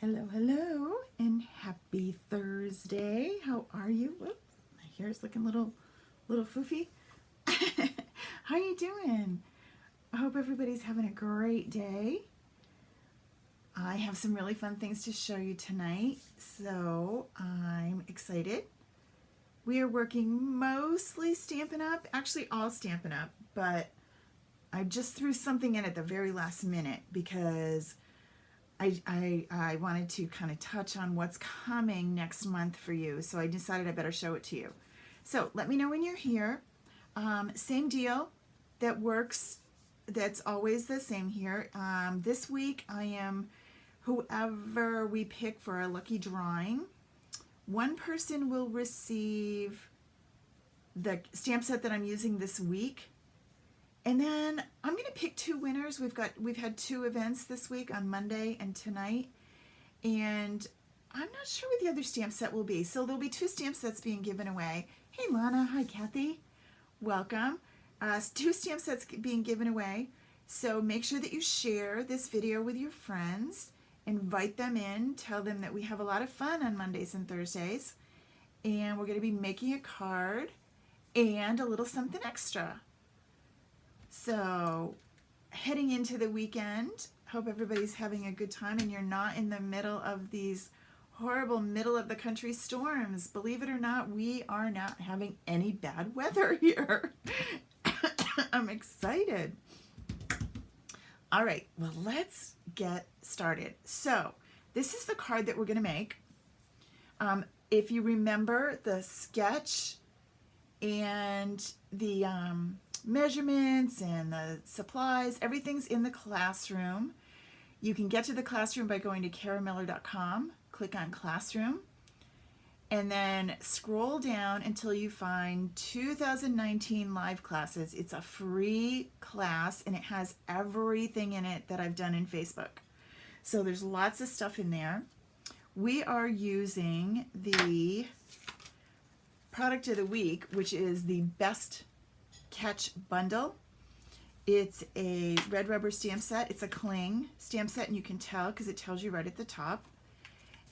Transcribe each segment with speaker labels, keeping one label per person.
Speaker 1: Hello, hello, and happy Thursday. How are you? Whoops, my hair's looking little foofy. How are you doing? I hope everybody's having a great day. I have some really fun things to show you tonight, so I'm excited. We are working mostly Stampin' Up, actually all Stampin' Up, but I just threw something in at the very last minute because I wanted to kind of touch on what's coming next month for you, so I decided I better show it to you. So let me know when you're here. Same deal that works, that's always the same here. This week I am whoever we pick for our lucky drawing. One person will receive the stamp set that I'm using this week. And then I'm going to pick two winners. We've had two events this week on Monday and tonight. And I'm not sure what the other stamp set will be. So there'll be two stamp sets being given away. Hey Lana, hi Kathy. Welcome. Two stamp sets being given away. So make sure that you share this video with your friends. Invite them in. Tell them that we have a lot of fun on Mondays and Thursdays. And we're going to be making a card and a little something extra. So heading into the weekend, hope everybody's having a good time and you're not in the middle of these horrible middle of the country storms. Believe it or not, we are not having any bad weather here. I'm excited. All right, well, let's get started. So this is the card that we're going to make. If you remember the sketch and the measurements and the supplies, everything's in the classroom. You can get to the classroom by going to karamiller.com, click on classroom, and then scroll down until you find 2019 live classes. It's a free class and it has everything in it that I've done in Facebook. So there's lots of stuff in there. We are using the product of the week, which is the Best Catch Bundle. It's a red rubber stamp set. It's a cling stamp set, and you can tell because it tells you right at the top.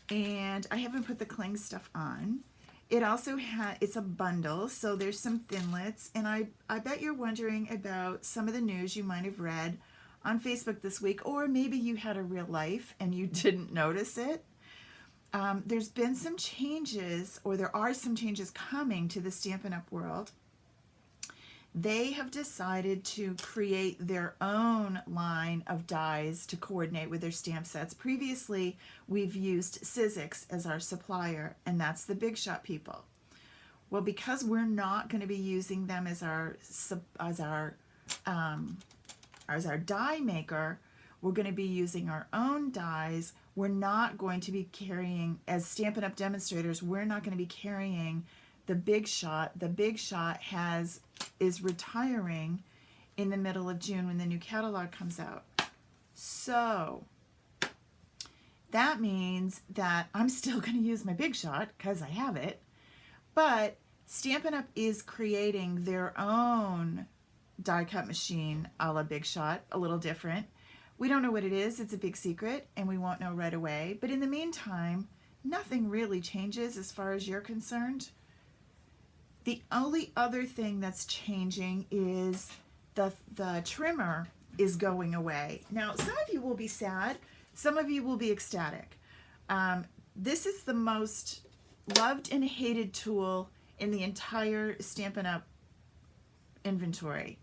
Speaker 1: And I haven't put the cling stuff on. It also it's a bundle, so there's some thinlits. And I bet you're wondering about some of the news you might have read on Facebook this week, or maybe you had a real life and you didn't notice it. There's been some changes, or there are some changes coming to the Stampin' Up! World. They have decided to create their own line of dies to coordinate with their stamp sets. Previously, we've used Sizzix as our supplier, and that's the Big Shot people. Well, because we're not going to be using them as our die maker, we're going to be using our own dies. We're not going to be carrying, as Stampin' Up! Demonstrators, we're not going to be carrying the Big Shot. The Big Shot is retiring in the middle of June when the new catalog comes out. So that means that I'm still going to use my Big Shot because I have it, but Stampin' Up! Is creating their own die cut machine a la Big Shot, a little different. We don't know what it is. It's a big secret and we won't know right away. But in the meantime, nothing really changes as far as you're concerned. The only other thing that's changing is the trimmer is going away. Now, some of you will be sad. Some of you will be ecstatic. This is the most loved and hated tool in the entire Stampin' Up! Inventory.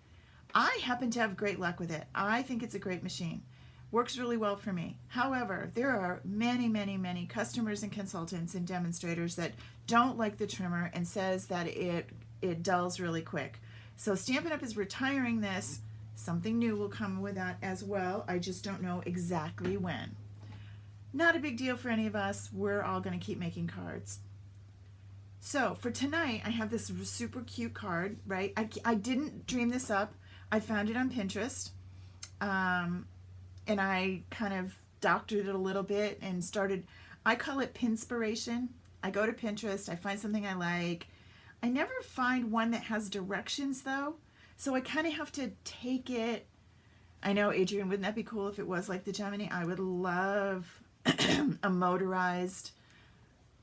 Speaker 1: I happen to have great luck with it. I think it's a great machine. Works really well for me. However, there are many customers and consultants and demonstrators that don't like the trimmer and says that it dulls really quick. So Stampin' Up! Is retiring this. Something new will come with that as well. I just don't know exactly when. Not a big deal for any of us. We're all going to keep making cards. So for tonight, I have this super cute card, right? I didn't dream this up. I found it on Pinterest. And I kind of doctored it a little bit and started, I call it Pinspiration. I go to Pinterest, I find something I like. I never find one that has directions though, so I kind of have to take it. I know, Adrian, wouldn't that be cool if it was like the Gemini? I would love a motorized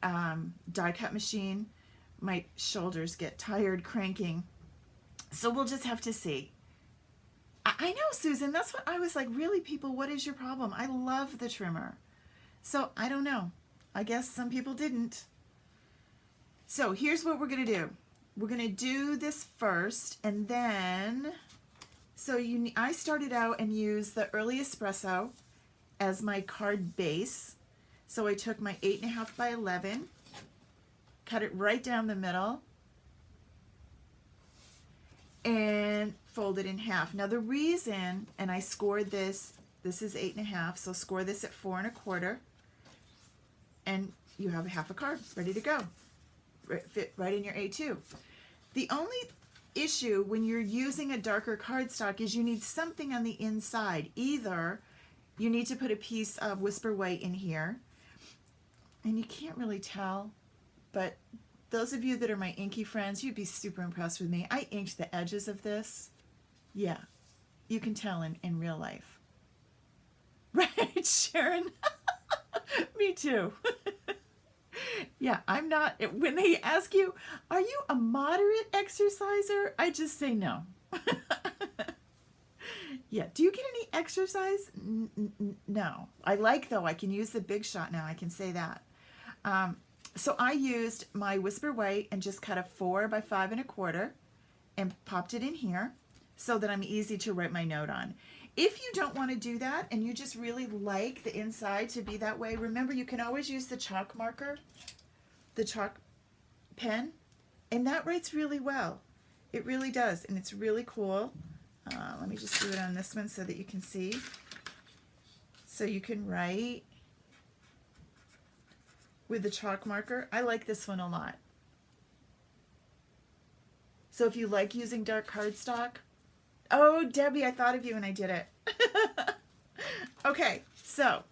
Speaker 1: die cut machine, my shoulders get tired cranking. So we'll just have to see. I know, Susan, that's what I was like, really, people, what is your problem? I love the trimmer. So I don't know. I guess some people didn't. So here's what we're going to do. We're going to do this first, and then, so I started out and used the Early Espresso as my card base. So I took my 8.5 by 11, cut it right down the middle, and fold it in half. Now the reason, and I scored this is 8.5, so score this at 4 1/4, and you have a half a card ready to go. Fit right in your A2. The only issue when you're using a darker cardstock is you need something on the inside. Either you need to put a piece of Whisper White in here, and you can't really tell, but those of you that are my inky friends, you'd be super impressed with me. I inked the edges of this. Yeah, you can tell in real life. Right, Sharon? Me too. Yeah, I'm not, when they ask you, are you a moderate exerciser? I just say no. Yeah, do you get any exercise? No. I like, though, I can use the Big Shot now, I can say that. So I used my Whisper White and just cut a 4 by 5 1/4 and popped it in here so that I'm easy to write my note on. If you don't want to do that and you just really like the inside to be that way, remember you can always use the chalk marker, the chalk pen, and that writes really well. It really does, and it's really cool. Let me just do it on this one so that you can see. So you can write with the chalk marker. I like this one a lot. So if you like using dark cardstock, oh, Debbie, I thought of you when I did it. Okay, so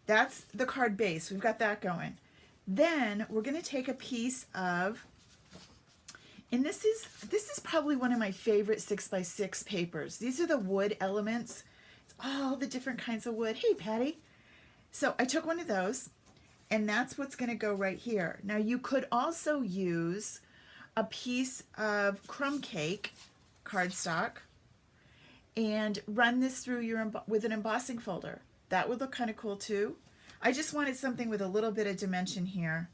Speaker 1: that's the card base. We've got that going. Then we're going to take a piece of, and this is probably one of my favorite 6x6 papers. These are the wood elements. It's all the different kinds of wood. Hey, Patty. So I took one of those, and that's what's going to go right here. Now you could also use a piece of crumb cake cardstock and run this through your with an embossing folder. That would look kind of cool too. I just wanted something with a little bit of dimension here.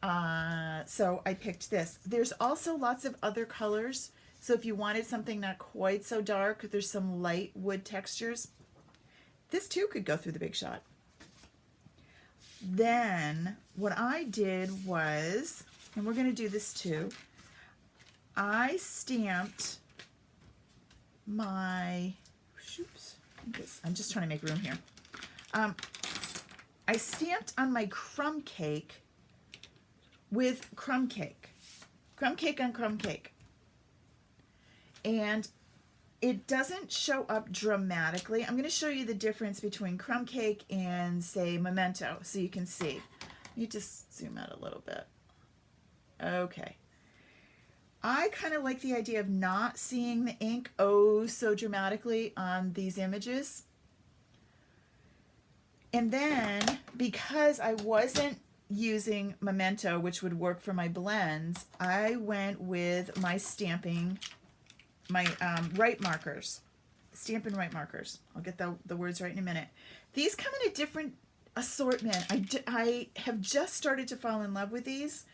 Speaker 1: So I picked this. There's also lots of other colors. So if you wanted something not quite so dark, there's some light wood textures. This too could go through the Big Shot. Then what I did was, and we're going to do this too, I stamped my, oops, I'm just trying to make room here. I stamped on my crumb cake with crumb cake on crumb cake. And it doesn't show up dramatically. I'm going to show you the difference between crumb cake and, say, Memento, so you can see. You just zoom out a little bit. Okay. I kind of like the idea of not seeing the ink oh so dramatically on these images. And then, because I wasn't using Memento, which would work for my blends, I went with my stamping, my right markers, Stampin' right markers. I'll get the words right in a minute. These come in a different assortment. I have just started to fall in love with these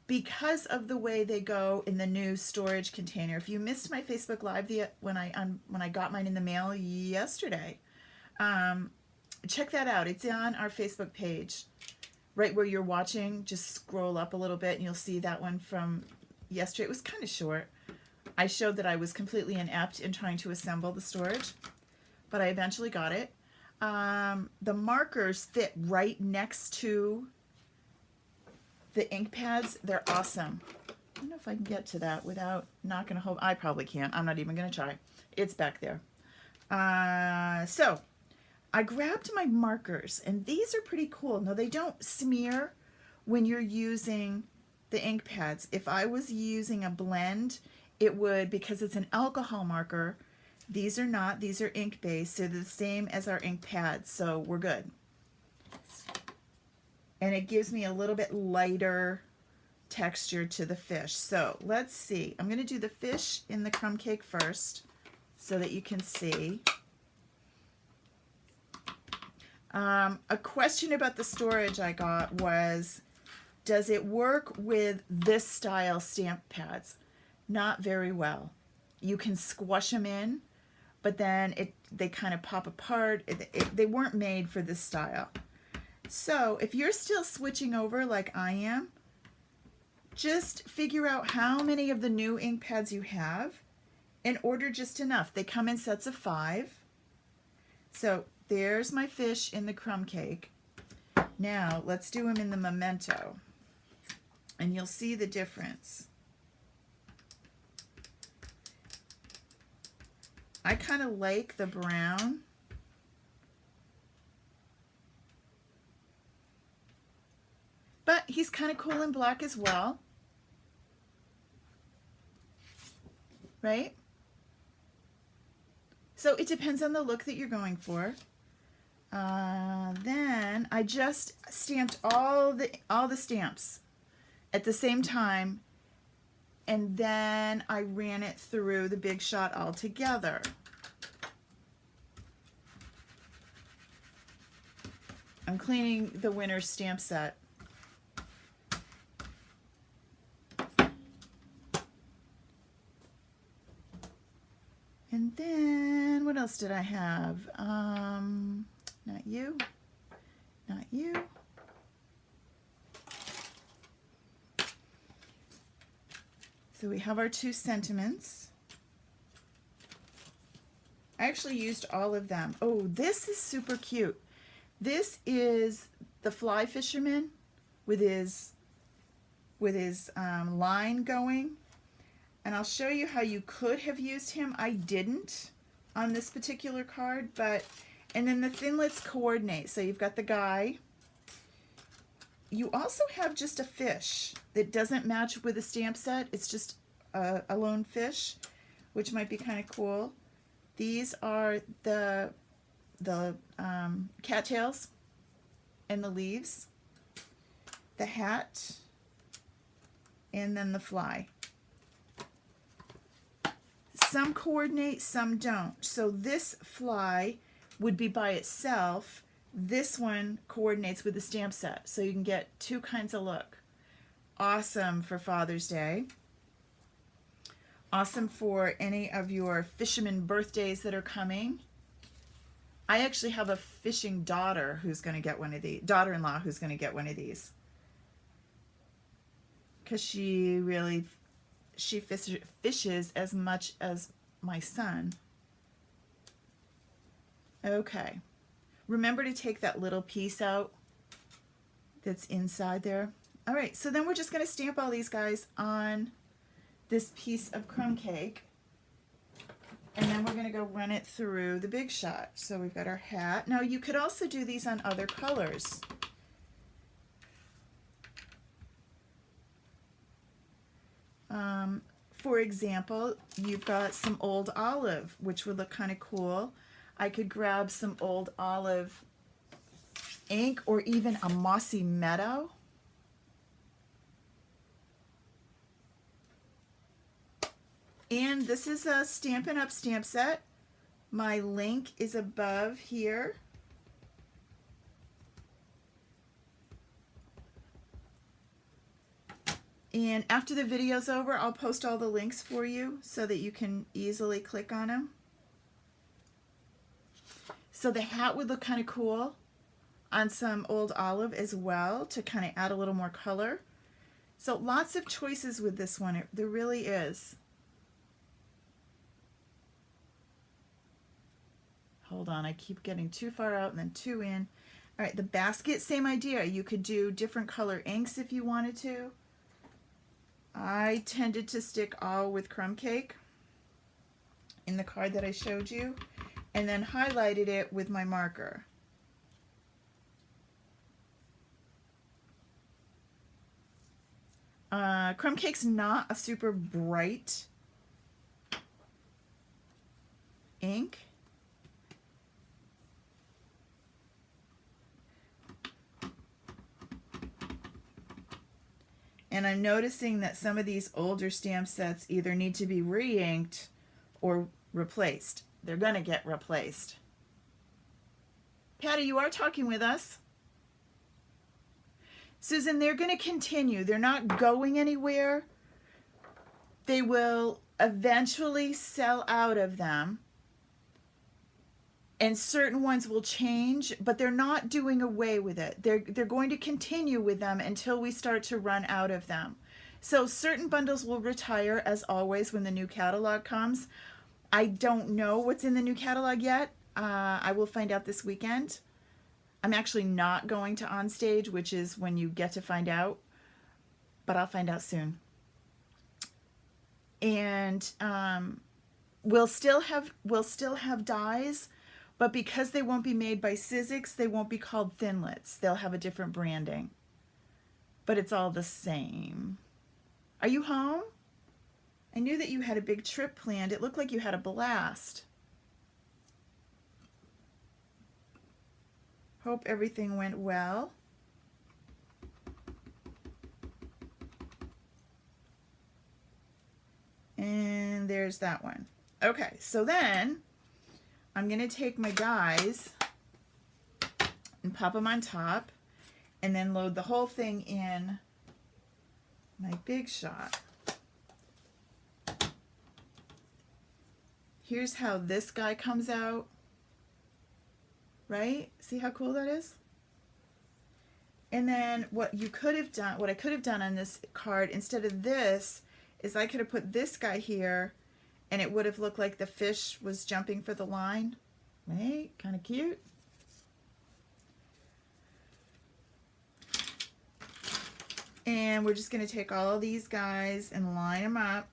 Speaker 1: because of the way they go in the new storage container. If you missed my Facebook Live when I got mine in the mail yesterday, check that out. It's on our Facebook page. Right where you're watching, just scroll up a little bit and you'll see that one from yesterday. It was kind of short. I showed that I was completely inept in trying to assemble the storage, but I eventually got it. The markers fit right next to the ink pads. They're awesome. I don't know if I can get to that without knocking a hole. I probably can't. I'm not even going to try. It's back there. So I grabbed my markers, and these are pretty cool. Now, they don't smear when you're using the ink pads. If I was using a blend, it would, because it's an alcohol marker. These are not. These are ink-based, so they're the same as our ink pads, so we're good. And it gives me a little bit lighter texture to the fish. So let's see. I'm going to do the fish in the crumb cake first so that you can see. A question about the storage I got was, does it work with this style stamp pads? Not very well. You can squash them in, but then they kind of pop apart. They weren't made for this style. So if you're still switching over like I am, just figure out how many of the new ink pads you have and order just enough. They come in sets of 5. So there's my fish in the crumb cake. Now let's do them in the memento and you'll see the difference. I kind of like the brown. But he's kind of cool in black as well. Right? So it depends on the look that you're going for. Then I just stamped all the stamps at the same time, and then I ran it through the Big Shot all together. I'm cleaning the winter stamp set. And then, what else did I have? Not you, not you. So we have our 2 sentiments. I actually used all of them. Oh, this is super cute. This is the fly fisherman with his line going. And I'll show you how you could have used him. I didn't on this particular card, and then the thinlets coordinate. So you've got the guy. You also have just a fish that doesn't match with a stamp set. It's just a lone fish, which might be kind of cool. These are the cattails and the leaves, the hat, and then the fly. Some coordinate, some don't. So this fly would be by itself. This one coordinates with the stamp set. So you can get 2 kinds of look. Awesome for Father's Day. Awesome for any of your fisherman birthdays that are coming. I actually have a fishing daughter who's going to get one of these, daughter-in-law who's going to get one of these. Because she fishes as much as my son. Okay. Remember to take that little piece out that's inside there. All right, so then we're just going to stamp all these guys on this piece of crumb cake. And then we're going to go run it through the Big Shot. So we've got our hat. Now you could also do these on other colors. For example, you've got some old olive, which would look kind of cool. I could grab some old olive ink or even a mossy meadow. And this is a Stampin' Up! Stamp set. My link is above here. And after the video's over, I'll post all the links for you so that you can easily click on them. So the hat would look kind of cool on some old olive as well to kind of add a little more color. So lots of choices with this one. There really is. Hold on, I keep getting too far out and then too in. All right, the basket, same idea. You could do different color inks if you wanted to. I tended to stick all with crumb cake in the card that I showed you, and then highlighted it with my marker. Crumb cake's not a super bright ink. And I'm noticing that some of these older stamp sets either need to be re-inked or replaced. They're going to get replaced. Patty, you are talking with us. Susan, they're going to continue. They're not going anywhere. They will eventually sell out of them. And certain ones will change, but they're not doing away with it. They're going to continue with them until we start to run out of them. So certain bundles will retire, as always, when the new catalog comes. I don't know what's in the new catalog yet. I will find out this weekend. I'm actually not going to On Stage, which is when you get to find out, but I'll find out soon. And we'll still have dies. But because they won't be made by Sizzix, they won't be called Thinlits. They'll have a different branding. But it's all the same. Are you home? I knew that you had a big trip planned. It looked like you had a blast. Hope everything went well. And there's that one. Okay, so then I'm going to take my dies and pop them on top and then load the whole thing in my Big Shot. Here's how this guy comes out, right? See how cool that is? And then what I could have done on this card instead of this is I could have put this guy here and it would have looked like the fish was jumping for the line. Right? Kind of cute. And we're just going to take all of these guys and line them up.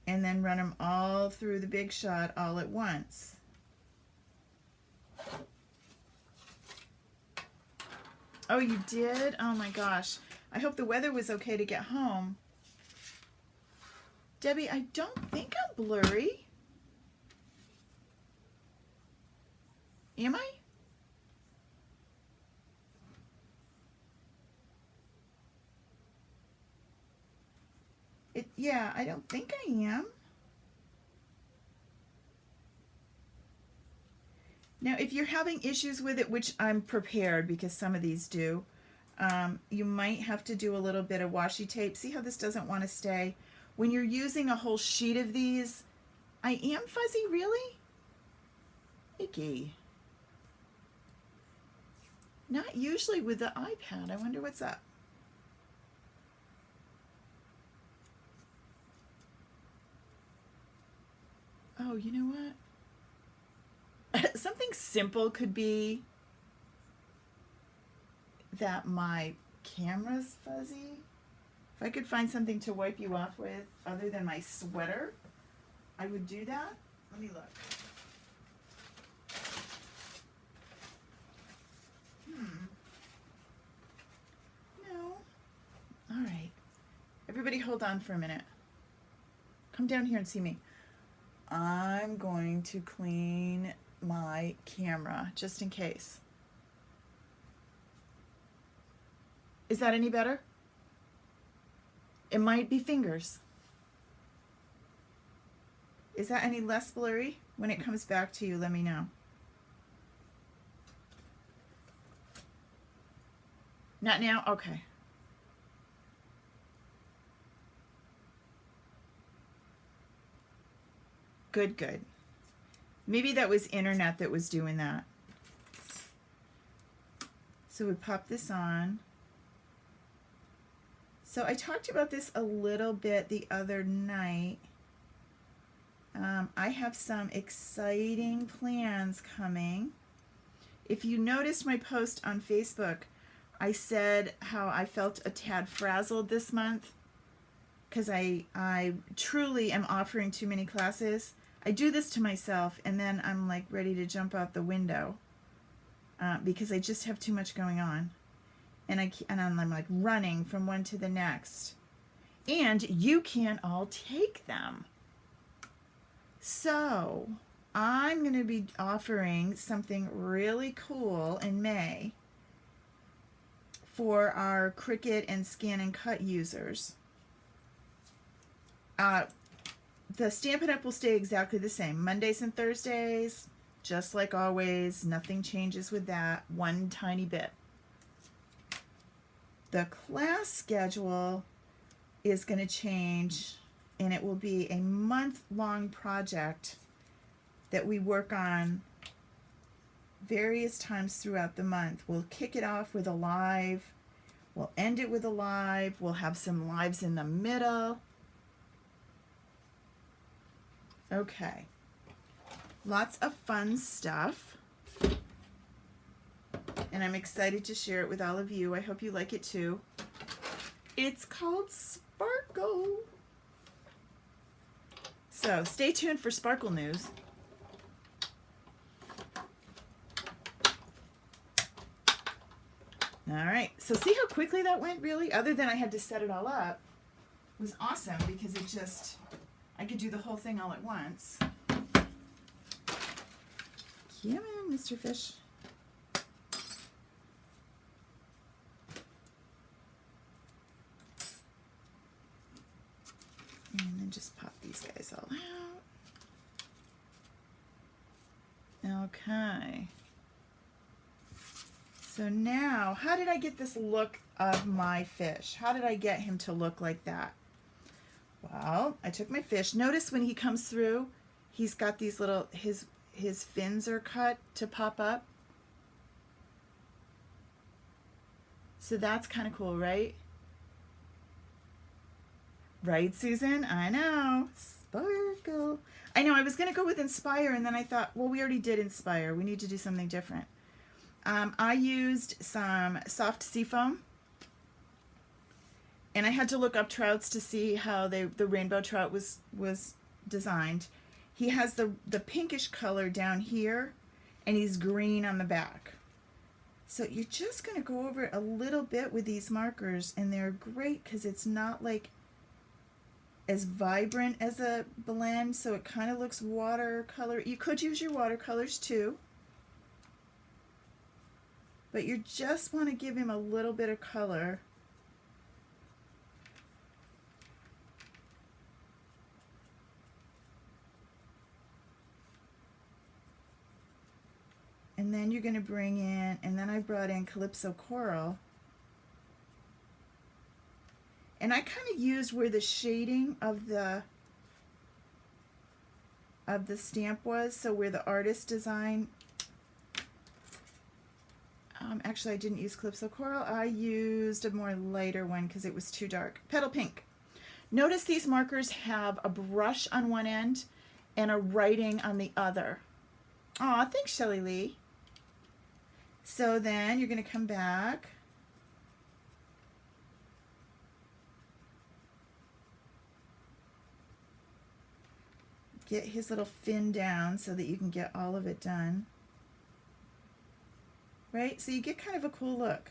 Speaker 1: And then run them all through the Big Shot all at once. Oh, you did? Oh my gosh. I hope the weather was okay to get home. Debbie, I don't think I'm blurry. Am I? Yeah, I don't think I am. Now, if you're having issues with it, which I'm prepared because some of these do, you might have to do a little bit of washi tape. See how this doesn't want to stay? When you're using a whole sheet of these, I am fuzzy, really? Icky. Not usually with the iPad. I wonder what's up. Oh, you know what? Something simple could be that my camera's fuzzy. If I could find something to wipe you off with other than my sweater, I would do that. Let me look. No. All right. Everybody hold on for a minute. Come down here and see me. I'm going to clean my camera just in case. Is that any better? It might be fingers. Is that any less blurry? When it comes back to you, let me know. Not now? Okay. Good, good. Maybe that was internet that was doing that. So we pop this on. So I talked about this a little bit the other night. I have some exciting plans coming. If you noticed my post on Facebook, I said how I felt a tad frazzled this month because I truly am offering too many classes. I do this to myself and then I'm like ready to jump out the window because I just have too much going on. And I'm like running from one to the next. And you can't all take them. So I'm going to be offering something really cool in May for our Cricut and Scan and Cut users. The Stampin' Up! Will stay exactly the same. Mondays and Thursdays, just like always. Nothing changes with that one tiny bit. The class schedule is going to change, and it will be a month-long project that we work on various times throughout the month. We'll kick it off with a live. We'll end it with a live. We'll have some lives in the middle. Okay. Lots of fun stuff. And I'm excited to share it with all of you. I hope you like it too. It's called Sparkle. So stay tuned for Sparkle news. All right, so see how quickly that went, really? Other than I had to set it all up. It was awesome because it just, I could do the whole thing all at once. Come on, Mr. Fish. And then just pop these guys all out. Okay. So now, how did I get this look of my fish? How did I get him to look like that? Well, I took my fish. Notice when he comes through, he's got these little, his fins are cut to pop up. So that's kind of cool, right? Right, Susan? I know. Sparkle. I know, I was going to go with Inspire, and then I thought, well, we already did Inspire. We need to do something different. I used some soft seafoam, and I had to look up trouts to see how the rainbow trout was designed. He has the pinkish color down here, and he's green on the back. So you're just going to go over it a little bit with these markers, and they're great because it's not like as vibrant as a blend, so it kind of looks watercolor. You could use your watercolors too, but you just want to give him a little bit of color. And then you're going to bring in, and then I brought in Calypso Coral. And I kind of used where the shading of the stamp was, so where the artist design. Actually, I didn't use Calypso Coral. I used a more lighter one because it was too dark. Petal Pink. Notice these markers have a brush on one end and a writing on the other. Aw, thanks, Shelly Lee. So then you're going to come back. Get his little fin down so that you can get all of it done. Right? So you get kind of a cool look.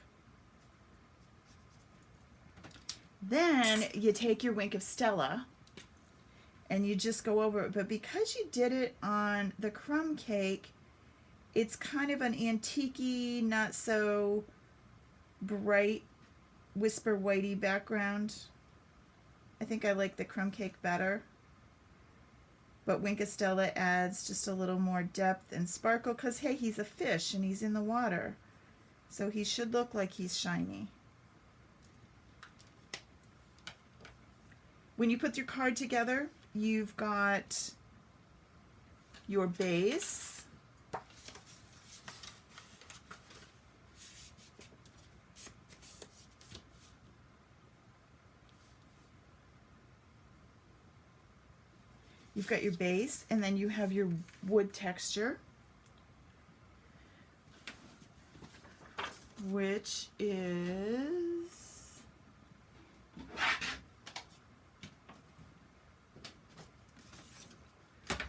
Speaker 1: Then you take your Wink of Stella and you just go over it. But because you did it on the crumb cake, it's kind of an antique-y, not so bright, whisper whitey background. I think I like the crumb cake better. But Wink of Stella adds just a little more depth and sparkle because, hey, he's a fish and he's in the water. So he should look like he's shiny. When you put your card together, you've got your base. You've got your base, and then you have your wood texture, which is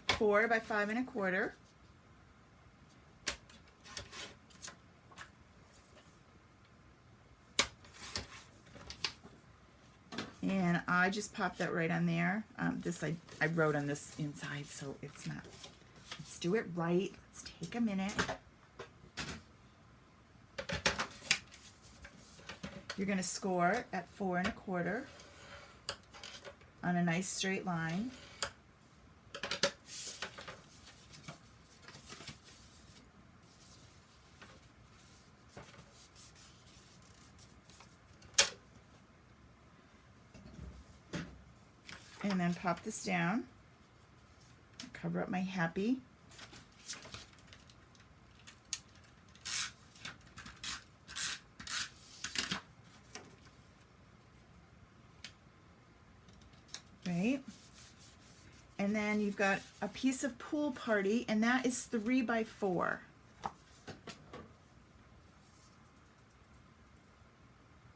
Speaker 1: four by 5 1/4. And I just popped that right on there. This I wrote on this inside, so it's not. Let's do it right. Let's take a minute. You're going to score at 4 1/4 on a nice straight line. And then pop this down, cover up my happy. Right? And then you've got a piece of Pool Party, and that is 3 by 4.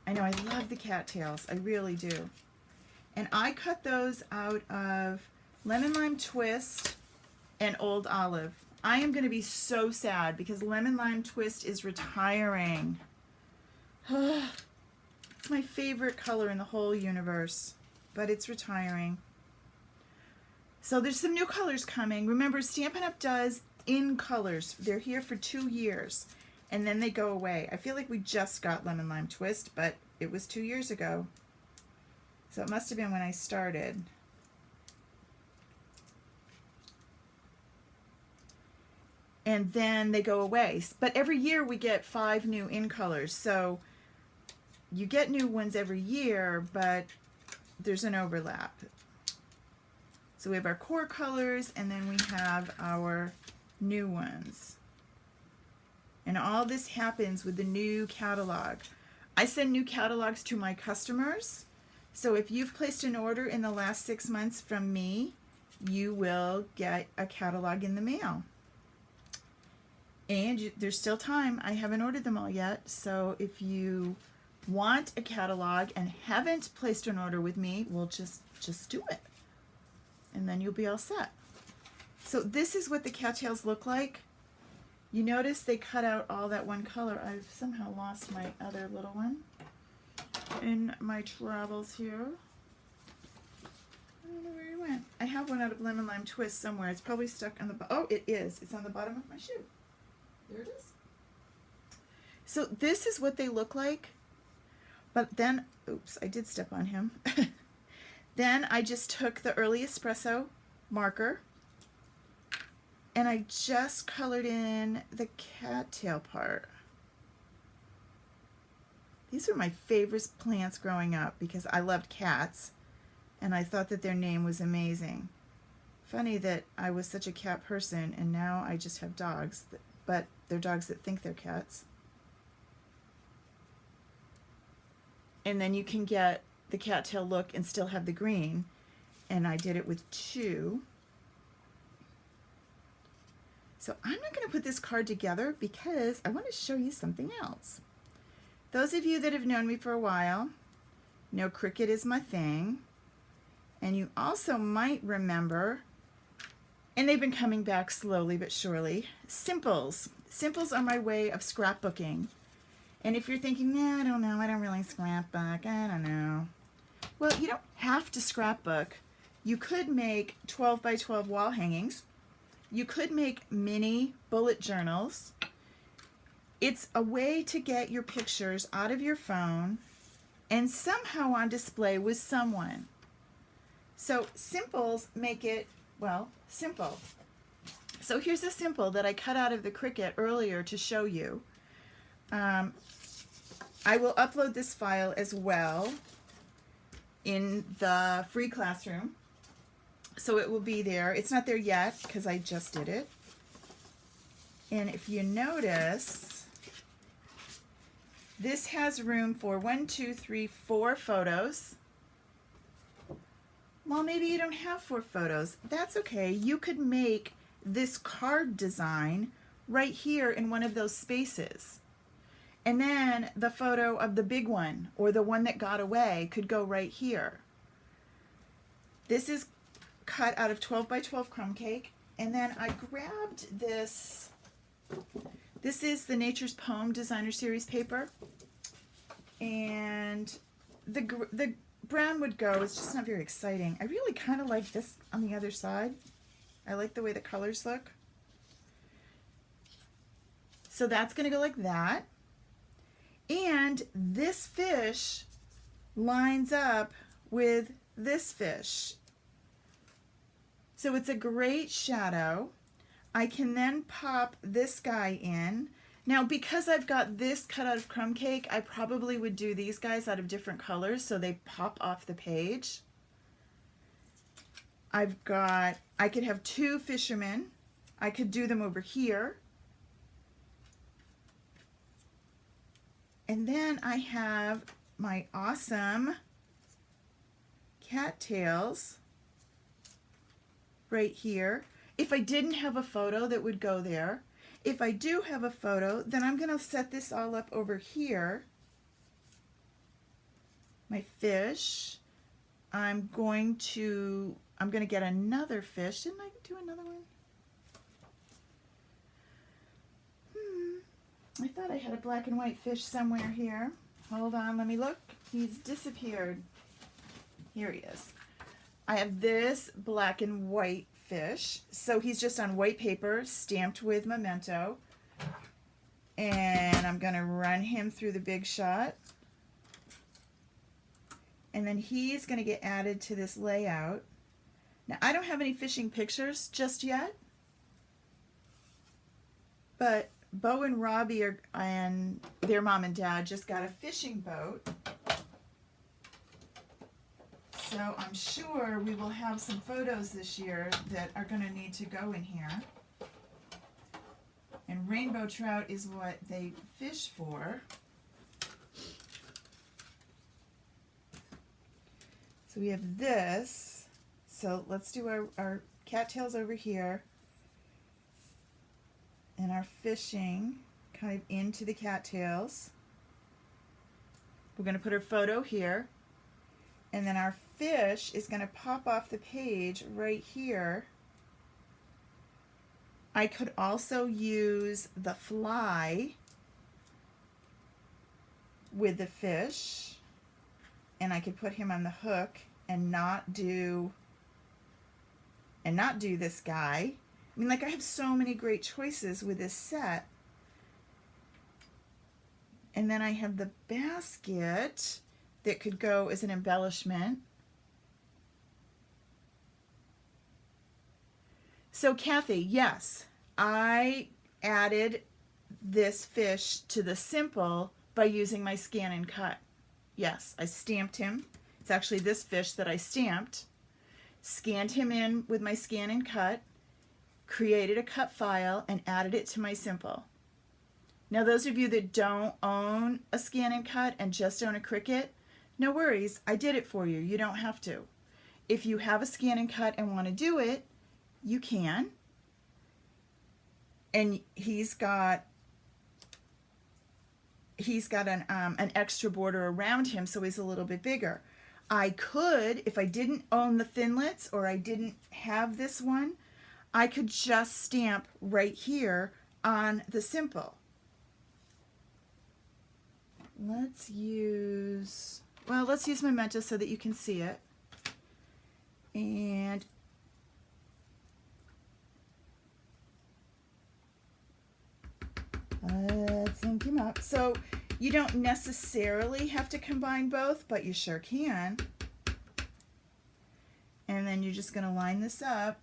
Speaker 1: I know, I love the cattails, I really do. And I cut those out of Lemon Lime Twist and Old Olive. I am going to be so sad because Lemon Lime Twist is retiring. It's my favorite color in the whole universe, but it's retiring. So there's some new colors coming. Remember, Stampin' Up! Does in colors. They're here for 2 years, and then they go away. I feel like we just got Lemon Lime Twist, but it was 2 years ago. So it must have been when I started. And then they go away. But every year we get 5 new in colors. So you get new ones every year, but there's an overlap. So we have our core colors, and then we have our new ones. And all this happens with the new catalog. I send new catalogs to my customers. So if you've placed an order in the last 6 months from me, you will get a catalog in the mail. And there's still time. I haven't ordered them all yet. So if you want a catalog and haven't placed an order with me, we'll just do it. And then you'll be all set. So this is what the cattails look like. You notice they cut out all that one color. I've somehow lost my other little one in my travels here. I don't know where he went. I have one out of Lemon Lime Twist somewhere. It's probably stuck on the oh, it is. It's on the bottom of my shoe. There it is. So this is what they look like. But then, oops, I did step on him. Then I just took the Early Espresso marker and I just colored in the cattail part. These were my favorite plants growing up because I loved cats and I thought that their name was amazing. Funny that I was such a cat person and now I just have dogs, but they're dogs that think they're cats. And then you can get the cattail look and still have the green. And I did it with 2. So I'm not going to put this card together because I want to show you something else. Those of you that have known me for a while know Cricut is my thing. And you also might remember, and they've been coming back slowly but surely, Simples. Simples are my way of scrapbooking. And if you're thinking, nah, I don't know, I don't really scrapbook, I don't know. Well, you don't have to scrapbook. You could make 12 by 12 wall hangings. You could make mini bullet journals. It's a way to get your pictures out of your phone and somehow on display with someone. So Simples make it, well, simple. So here's a simple that I cut out of the Cricut earlier to show you. I will upload this file as well in the free classroom. So it will be there. It's not there yet because I just did it. And if you notice, this has room for 1, 2, 3, 4 photos. Well, maybe you don't have 4 photos. That's okay. You could make this card design right here in one of those spaces. And then the photo of the big one or the one that got away could go right here. This is cut out of 12 by 12 crumb cake. And then I grabbed this. This is the Nature's Poem Designer Series paper. And the brown would go. It's just not very exciting. I really kind of like this on the other side. I like the way the colors look. So that's going to go like that. And this fish lines up with this fish. So it's a great shadow. I can then pop this guy in. Now, because I've got this cut out of crumb cake, I probably would do these guys out of different colors so they pop off the page. I could have two fishermen. I could do them over here. And then I have my awesome cattails right here. If I didn't have a photo that would go there, if I do have a photo, then I'm going to set this all up over here. My fish. I'm going to get another fish. Didn't I do another one? I thought I had a black and white fish somewhere here. Hold on, let me look. He's disappeared. Here he is. I have this black and white fish. So he's just on white paper, stamped with memento. And I'm going to run him through the Big Shot. And then he's going to get added to this layout. Now, I don't have any fishing pictures just yet. But Bo and Robbie and their mom and dad just got a fishing boat. So I'm sure we will have some photos this year that are going to need to go in here. And rainbow trout is what they fish for. So we have this. So let's do our cattails over here. And our fishing kind of into the cattails. We're going to put our photo here. And then our fish is going to pop off the page right here. I could also use the fly with the fish. And I could put him on the hook and not do this guy. I mean, like, I have so many great choices with this set. And then I have the basket that could go as an embellishment. So Kathy, yes, I added this fish to the simple by using my scan and cut. Yes, I stamped him. It's actually this fish that I stamped. Scanned him in with my scan and cut, created a cut file, and added it to my simple. Now, those of you that don't own a scan and cut and just own a Cricut, no worries, I did it for you. You don't have to. If you have a scan and cut and want to do it, you can. And he's got an extra border around him, so he's a little bit bigger. I could, if I didn't own the Thinlits or I didn't have this one, I could just stamp right here on the simple. Let's use memento so that you can see it. And let's ink him up. So you don't necessarily have to combine both, but you sure can. And then you're just going to line this up.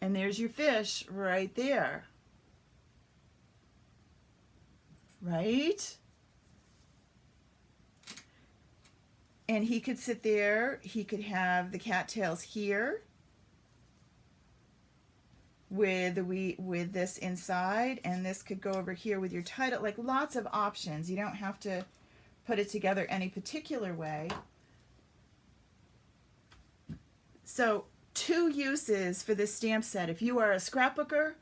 Speaker 1: And there's your fish right there. Right? And he could sit there. He could have the cattails here with this inside, and this could go over here with your title. Like, lots of options. You don't have to put it together any particular way. So 2 uses for this stamp set. If you are a scrapbooker,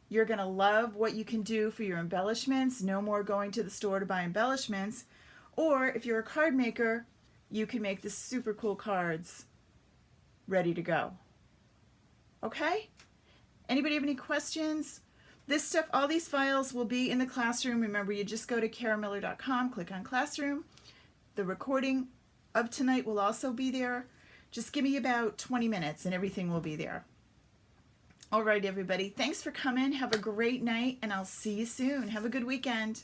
Speaker 1: you're going to love what you can do for your embellishments. No more going to the store to buy embellishments. Or if you're a card maker, you can make the super cool cards ready to go. Okay? Anybody have any questions? This stuff, all these files will be in the classroom. Remember, you just go to karamiller.com, click on classroom. The recording of tonight will also be there. Just give me about 20 minutes and everything will be there. All right, everybody. Thanks for coming. Have a great night, and I'll see you soon. Have a good weekend.